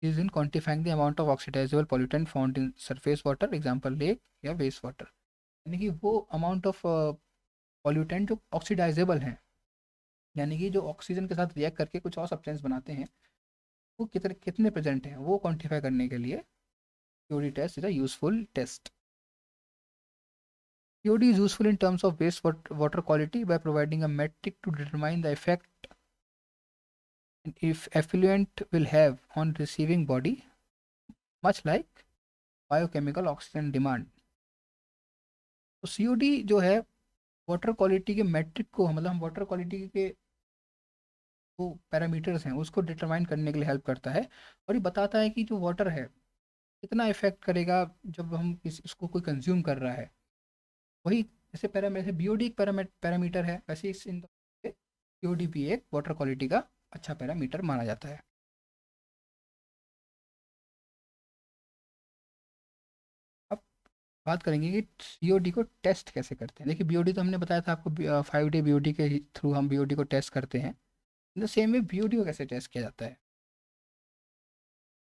is in quantifying the amount of oxidisable pollutant found in surface water, example lake या वेस्ट वाटर। यानी कि वो अमाउंट ऑफ पॉल्यूटेंट जो ऑक्सीडाइजेबल हैं, यानी कि जो ऑक्सीजन के साथ रिएक्ट करके कुछ और सब्सटेंस बनाते हैं, वो कितने कितने प्रेजेंट हैं वो क्वांटिफाई करने के लिए COD test is a useful test. COD is useful in terms of water quality by providing a metric to determine the effect if effluent will have on receiving body, much like biochemical oxygen demand। तो COD जो है वाटर क्वालिटी के मैट्रिक को, मतलब हम वाटर क्वालिटी के वो पैरामीटर्स हैं उसको डिटरमाइन करने के लिए हेल्प करता है, और ये बताता है कि जो वाटर है कितना इफेक्ट करेगा जब हम किसी उसको कोई कंज्यूम कर रहा है। वही जैसे पैरामीटर BOD एक पैरामीटर है, वैसे इस इन COD भी एक वाटर क्वालिटी का अच्छा पैरामीटर माना जाता है। अब बात करेंगे कि COD को टेस्ट कैसे करते हैं। देखिए BOD तो हमने बताया था आपको, 5 डे BOD के थ्रू हम BOD को टेस्ट करते हैं। इन द सेम वे BOD को कैसे टेस्ट किया जाता है।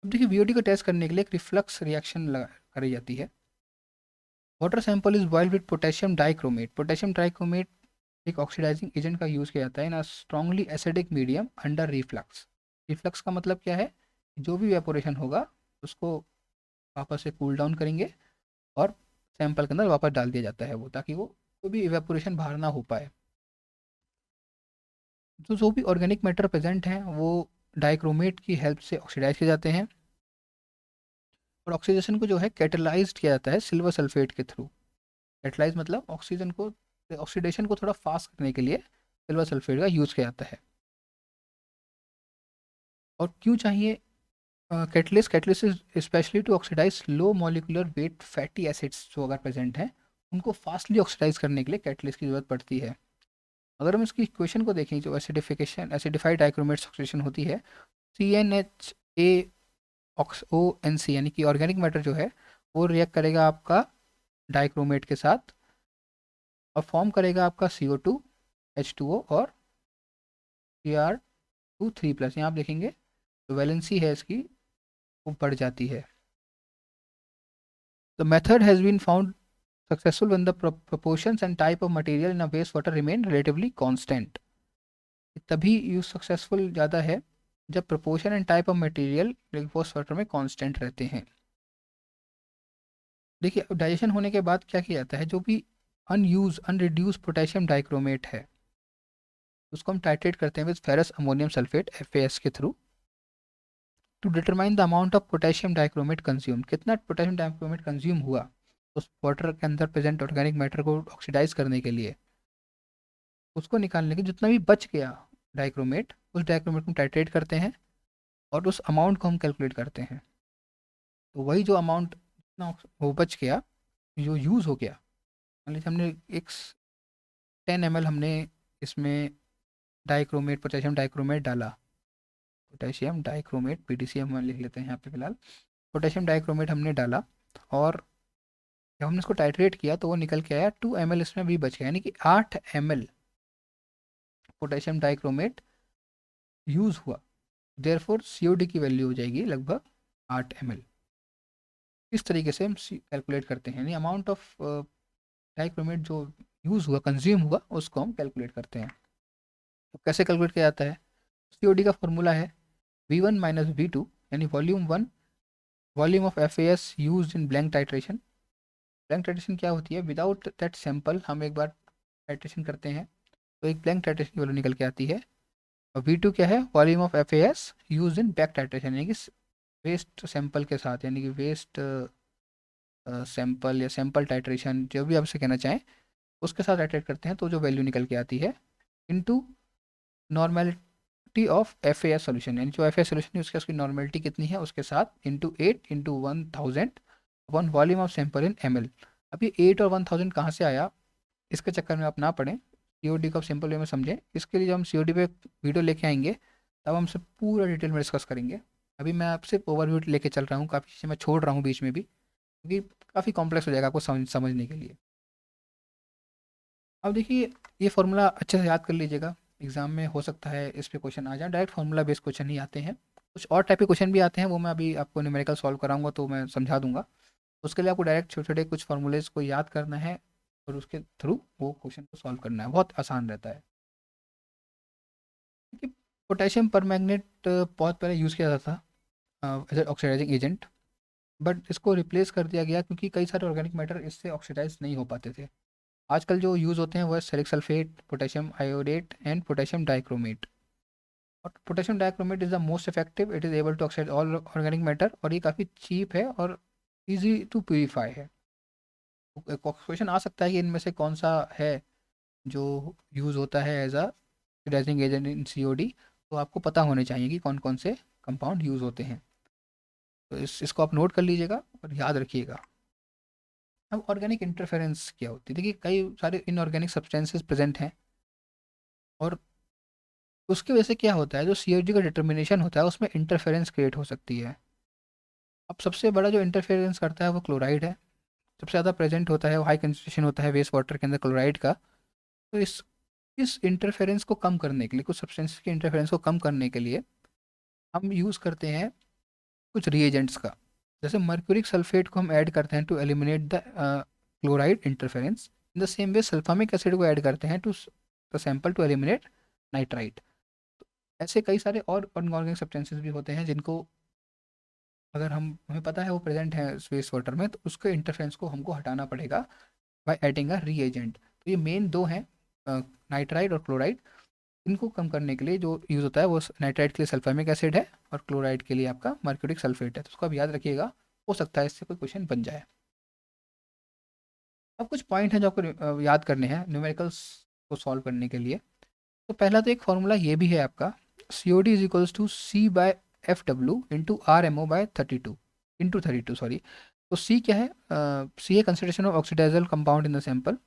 अब देखिए BOD को टेस्ट करने के लिए एक रिफ्लक्स रिएक्शन करी जाती है। Water sample is boiled with potassium dichromate. Potassium dichromate एक ऑक्सीडाइजिंग एजेंट का यूज़ किया जाता है in a strongly acidic medium under reflux. Reflux का मतलब क्या है, जो भी वेपोरेशन होगा उसको वापस से कूल डाउन करेंगे और सैंपल के अंदर वापस डाल दिया जाता है वो, ताकि वो कोई भी इवेपोरेशन बाहर ना हो पाए। तो जो भी ऑर्गेनिक मैटर प्रेजेंट हैं वो डाइक्रोमेट की हेल्प से ऑक्सीडाइज किए जाते हैं, और ऑक्सीडेशन को जो है कैटलाइज किया जाता है सिल्वर सल्फेट के थ्रू। कैटलाइज मतलब ऑक्सीजन को, ऑक्सीडेशन को थोड़ा फास्ट करने के लिए सिल्वर सल्फेट का यूज़ किया जाता है। और क्यों चाहिए catalyst, catalyst specially to oxidise low molecular weight fatty acids जो अगर प्रेजेंट हैं उनको फास्टली ऑक्सीडाइज करने के लिए कैटलिस्ट की ज़रूरत पड़ती है। अगर हम इसकी इक्वेशन को देखें, जो एसिडिफिकेशन एसिडिफाइड डाइक्रोमेट ऑक्सीडेशन होती है, CnHaONC, यानी कि ऑर्गेनिक मैटर जो है वो रिएक्ट करेगा आपका डाइक्रोमेट के साथ और फॉर्म करेगा आपका CO2 H2O और Cr2 3+। यहाँ आप देखेंगे तो वैलेंसी है इसकी वो बढ़ जाती है। The method has been found successful when the proportions and type of material in a wastewater remain relatively constant। तभी यूज सक्सेसफुल ज़्यादा है जब proportion and type of material waste water में कांस्टेंट रहते हैं। देखिए डाइजेशन होने के बाद क्या किया जाता है, जो भी अनरिड्यूस पोटेशियम डाइक्रोमेट है उसको हम टाइट्रेट करते हैं with ferrous ammonium sulphate FAS के through to determine the amount of potassium dichromate consume. कितना पोटेशियम डाइक्रोमेट कंज्यूम हुआ उस वाटर के अंदर प्रेजेंट ऑर्गेनिक मैटर को ऑक्सीडाइज करने के लिए, उसको निकालने के जितना भी बच गया डाइक्रोमेट, उस डाइक्रोमेट को टाइट्रेट करते हैं और उस अमाउंट को हम कैलकुलेट करते हैं। तो वही जो अमाउंट जितना वो बच गया जो यूज़ हो गया, मान लीजिए हमने एक 10 ml हमने इसमें डाइक्रोमेट पोटेशियम डाइक्रोमेट डाला, पोटेशियम डाइक्रोमेट PDCM हम लिख लेते हैं यहाँ पे फिलहाल। पोटेशियम डाइक्रोमेट हमने डाला और जब हमने इसको टाइट्रेट किया तो वो निकल के आया 2 ml, इसमें भी बच गया, यानी कि 8 ml पोटेशियम डाइक्रोमेट यूज़ हुआ। देयरफॉर COD की वैल्यू हो जाएगी लगभग 8 ml। इस तरीके से हम कैलकुलेट करते हैं, यानी अमाउंट ऑफ डाइक्रोमेट जो यूज़ हुआ कंज्यूम हुआ उसको हम कैलकुलेट करते हैं। अब कैसे कैलकुलेट किया जाता है? सीओडी का फॉर्मूला है V1 माइनस V2, यानी volume of FAS use in blank titration. Blank titration क्या होती है? विदाउट दैट सैंपल हम एक बार टाइट्रेशन करते हैं तो एक ब्लैंक टाइट्रेशन की वैल्यू निकल के आती है। और V2 क्या है? Volume of FAS use in back titration, यानी कि वेस्ट सैंपल के साथ, यानी कि वेस्ट सैंपल या सैंपल टाइट्रेशन, जो भी आप इसे कहना चाहें, उसके साथ टाइट्रेट करते हैं तो जो वैल्यू निकल के आती है into normality of FAS solution, यानी जो FAS सोल्यूशन है उसकी नॉर्मेलिटी कितनी है उसके साथ, into 8 × 1000 upon volume of sample in ml। अब ये 8 और 1000 कहाँ से आया, इसके चक्कर में आप ना पढ़ें, COD को आप सिंपल वे में समझें। इसके लिए जब हम COD पे वीडियो लेके आएंगे तब हम सब पूरा डिटेल में डिस्कस करेंगे। अभी मैं आपसे ओवरव्यू लेके चल रहा हूँ, काफ़ी चीज़ें मैं छोड़ रहा हूँ बीच में भी, क्योंकि काफ़ी कॉम्प्लेक्स हो जाएगा आपको समझने के लिए। अब देखिए, ये फॉर्मूला अच्छे से याद कर लीजिएगा, एग्जाम में हो सकता है इस पे क्वेश्चन आ जाए। डायरेक्ट फॉर्मूला बेस्ड क्वेश्चन ही आते हैं, कुछ और टाइप के क्वेश्चन भी आते हैं, वो मैं अभी आपको न्यूमेरिकल सॉल्व कराऊंगा तो मैं समझा दूंगा। उसके लिए आपको डायरेक्ट छोटे छोटे कुछ फॉर्मूलेज को याद करना है और उसके थ्रू वो क्वेश्चन को सॉल्व करना है, बहुत आसान रहता है। देखिए, पोटेशियम परमैंगनेट बहुत पहले यूज़ किया जाता था एज ऑक्सीडाइजिंग एजेंट, बट इसको रिप्लेस कर दिया गया क्योंकि कई सारे ऑर्गेनिक मैटर इससे ऑक्सीडाइज नहीं हो पाते थे। आजकल जो यूज़ होते हैं वो है ceric sulphate, potassium iodate and potassium dichromate. और potassium dichromate is the most effective, it is able to oxide all organic matter, और ये काफ़ी चीप है और इजी टू प्यूरीफाई है। क्वेश्चन आ सकता है कि इनमें से कौन सा है जो यूज़ होता है as a oxidising agent in COD, तो आपको पता होने चाहिए कि कौन कौन से कंपाउंड यूज़ होते हैं। तो इसको आप नोट कर लीजिएगा और याद रखिएगा। अब ऑर्गेनिक इंटरफेरेंस क्या होती है? देखिए, कई सारे इनऑर्गेनिक सब्सटेंसेस प्रेजेंट हैं और उसकी वजह से क्या होता है, जो COD का डिटर्मिनेशन होता है उसमें इंटरफेरेंस क्रिएट हो सकती है। अब सबसे बड़ा जो इंटरफेरेंस करता है वो क्लोराइड है, सबसे ज़्यादा प्रेजेंट होता है, वो हाई कंसंट्रेशन होता है वेस्ट वाटर के अंदर क्लोराइड का। तो इस इंटरफेरेंस को कम करने के लिए, कुछ सब्सटेंस के इंटरफेरेंस को कम करने के लिए हम यूज़ करते हैं कुछ रिएजेंट्स का। जैसे मर्क्यूरिक सल्फेट को हम ऐड करते हैं to eliminate the chloride interference. In the same way sulphamic acid को ऐड करते हैं to the sample to eliminate nitrite. ऐसे कई सारे और अनऑर्गेनिक सब्सटेंसेस भी होते हैं जिनको अगर हमें पता है वो प्रेजेंट है वेस्ट वाटर में, तो उसके इंटरफेरेंस को हमको हटाना पड़ेगा बाय एडिंग अ रीएजेंट। तो ये मेन दो हैं, नाइट्राइड और क्लोराइड। इनको कम करने के लिए जो यूज़ होता है वो नाइट्राइड के लिए सल्फामिक एसिड है और क्लोराइड के लिए आपका मर्क्यूरिक सल्फेट है। तो उसको आप याद रखिएगा, हो सकता है इससे कोई क्वेश्चन बन जाए। अब कुछ पॉइंट हैं जो आपको याद करने हैं न्यूमेरिकल्स को सॉल्व करने के लिए। तो पहला तो एक फॉर्मूला ये भी है आपका, COD is equals to C/FW into RMO/32 into 32, sorry. तो C क्या है? C है concentration of oxidisable compound in the sample.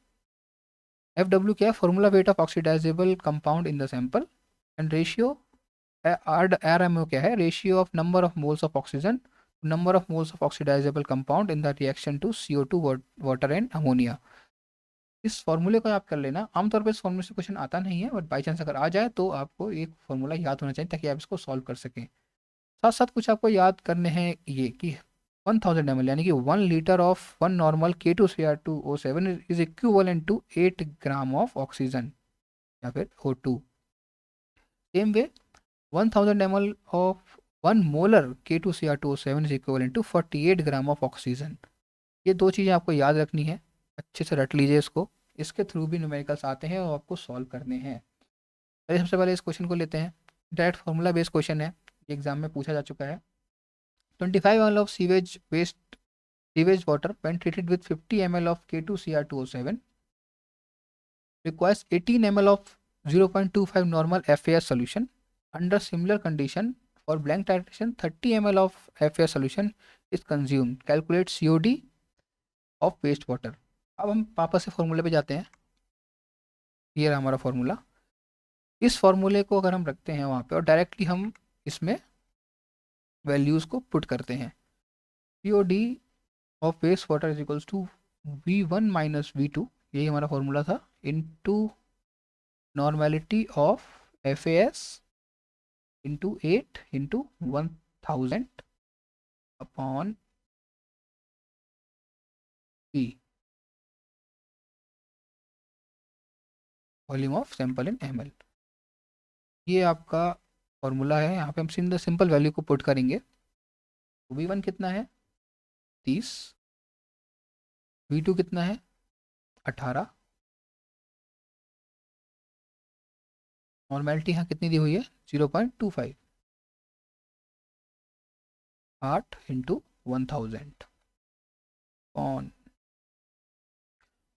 FW क्या है? Formula weight of oxidisable compound in the sample. And ratio RMO क्या है? Ratio of number of moles of oxygen, number of moles of oxidisable compound in the reaction to CO2 water and ammonia. इस फॉर्मूले को आप कर लेना। आमतौर पर इस फॉर्मूले से क्वेश्चन आता नहीं है, बट बाई चांस अगर आ जाए तो आपको एक फॉर्मूला याद होना चाहिए ताकि आप इसको सॉल्व कर सकें। साथ साथ कुछ आपको याद करने हैं ये कि 1000 ml यानी कि 1 litre of one normal K2Cr2O7 is equivalent to 8 gram of oxygen या फिर O2। Same way 1000 ml of 1 molar K2Cr2O7 is equivalent to 48 gram of oxygen. ये दो चीज़ें आपको याद रखनी है, अच्छे से रट लीजिए इसको। इसके थ्रू भी न्यूमेरिकल्स आते हैं और आपको सॉल्व करने हैं। चलिए सबसे पहले इस क्वेश्चन को लेते हैं। डायरेक्ट फार्मूला बेस्ड क्वेश्चन है, एग्जाम में पूछा जा चुका है। 25 ml of sewage water when treated with 50 ml of K2Cr2O7 requires 18 ml of 0.25 normal FAS solution. Under similar condition for blank titration 30 ml of FAS solution is consumed. Calculate COD of waste water. अब हम वापस से फॉर्मूले पे जाते हैं। ये रहा हमारा फॉर्मूला। इस फॉर्मूले को अगर हम रखते हैं वहाँ पे और डायरेक्टली हम इसमें वैल्यूज़ को पुट करते हैं, COD of waste water is equals to V1 minus V2, यही हमारा फॉर्मूला था, into normality of FAS into 8 × 1000 upon P, volume of sample in ml। ये आपका फॉर्मूला है, यहाँ पे हम सिंपल वैल्यू को पुट करेंगे। तो V1 कितना है 30, V2 कितना है 18, नॉर्मेलिटी यहाँ कितनी दी हुई है 0.25, 8 into 1000 on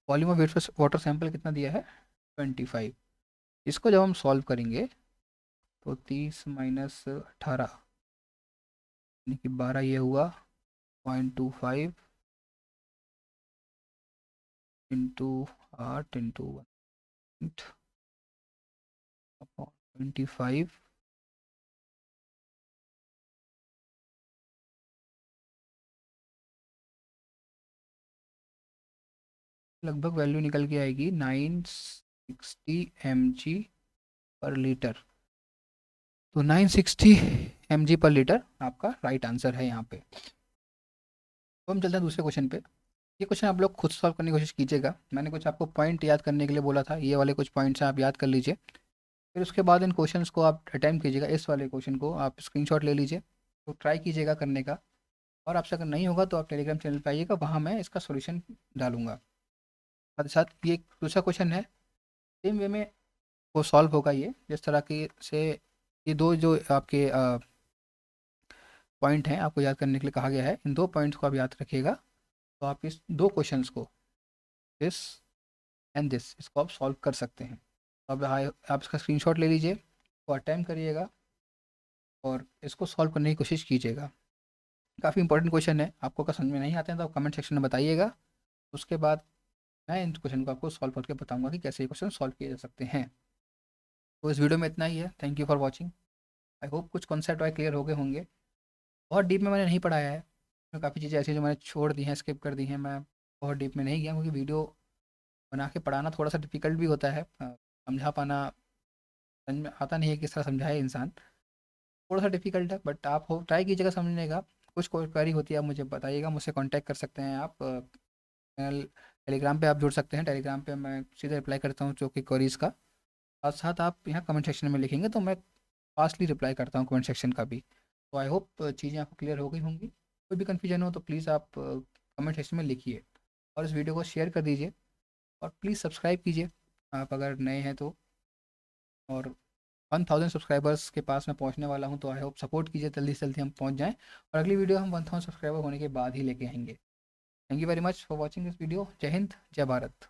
volume of water sample कितना दिया है 25। इसको जब हम सॉल्व करेंगे तो 30 माइनस 18 यानी कि 12, ये हुआ 0.25 इंटू 8 इंटू 25, लगभग वैल्यू निकल के आएगी 960 mg/लीटर। तो 960 mg/लीटर आपका राइट आंसर है यहाँ पे। तो हम चलते हैं दूसरे क्वेश्चन पे। ये क्वेश्चन आप लोग खुद सॉल्व करने की कोशिश कीजिएगा, मैंने कुछ आपको पॉइंट याद करने के लिए बोला था, ये वाले कुछ पॉइंट्स आप याद कर लीजिए। फिर उसके बाद इन क्वेश्चंस को आप अटैम्प्ट कीजिएगा, इस वाले क्वेश्चन को आप स्क्रीनशॉट ले लीजिए, तो ट्राई कीजिएगा करने का। और आपसे अगर नहीं होगा तो आप टेलीग्राम चैनल पर आइएगा, वहाँ मैं इसका सोल्यूशन डालूंगा। साथ ही साथ ये दूसरा क्वेश्चन है, सेम वे में वो सॉल्व होगा, ये जिस तरह की से ये दो जो आपके पॉइंट हैं आपको याद करने के लिए कहा गया है, इन दो पॉइंट्स को आप याद रखिएगा। तो आप इस दो क्वेश्चंस को, दिस एंड दिस, इसको आप सॉल्व कर सकते हैं। तो अब आप इसका स्क्रीनशॉट ले लीजिए, तो अटैम्प्ट करिएगा और इसको सॉल्व करने की कोशिश कीजिएगा। काफ़ी इंपॉर्टेंट क्वेश्चन है, आपको अगर समझ में नहीं आते हैं तो आप कमेंट सेक्शन में बताइएगा। उसके बाद मैं इन क्वेश्चन को आपको सॉल्व करके बताऊंगा कि कैसे ये क्वेश्चन सॉल्व किए जा सकते हैं। तो इस वीडियो में इतना ही है, thank you for watching. I hope कुछ कॉन्सेप्ट वाइज क्लियर हो गए होंगे। बहुत डीप में मैंने नहीं पढ़ाया है, काफ़ी चीज़ें ऐसी जो मैंने छोड़ दी हैं, स्किप कर दी हैं, मैं बहुत डीप में नहीं गया क्योंकि वीडियो बना के पढ़ाना थोड़ा सा डिफिकल्ट भी होता है, समझा पाना समझ में आता नहीं है किस तरह समझाए इंसान, थोड़ा सा डिफिकल्ट है। बट आप हो ट्राई कीजिएगा समझने का। कुछ कोई क्वेरी होती है आप मुझे बताइएगा, मुझसे कांटेक्ट कर सकते हैं आप। चैनल टेलीग्राम पे आप जुड़ सकते हैं, टेलीग्राम पे मैं सीधे रिप्लाई करता हूँ जो कि क्वेरीज़ का। साथ साथ आप यहाँ कमेंट सेक्शन में लिखेंगे तो मैं फास्टली रिप्लाई करता हूँ कमेंट सेक्शन का भी। तो आई होप चीज़ें आपको क्लियर हो गई होंगी। कोई भी कन्फ्यूजन हो तो प्लीज़ आप कमेंट सेक्शन में लिखिए और इस वीडियो को शेयर कर दीजिए और प्लीज़ सब्सक्राइब कीजिए आप अगर नए हैं तो। और 1000 सब्सक्राइबर्स के पास मैं पहुंचने वाला हूं, तो आई होप सपोर्ट कीजिए, जल्दी से जल्दी हम पहुंच जाएं और अगली वीडियो हम 1000 सब्सक्राइबर होने के बाद ही लेके आएंगे। Thank you very much for watching this video. जय हिंद, जय भारत।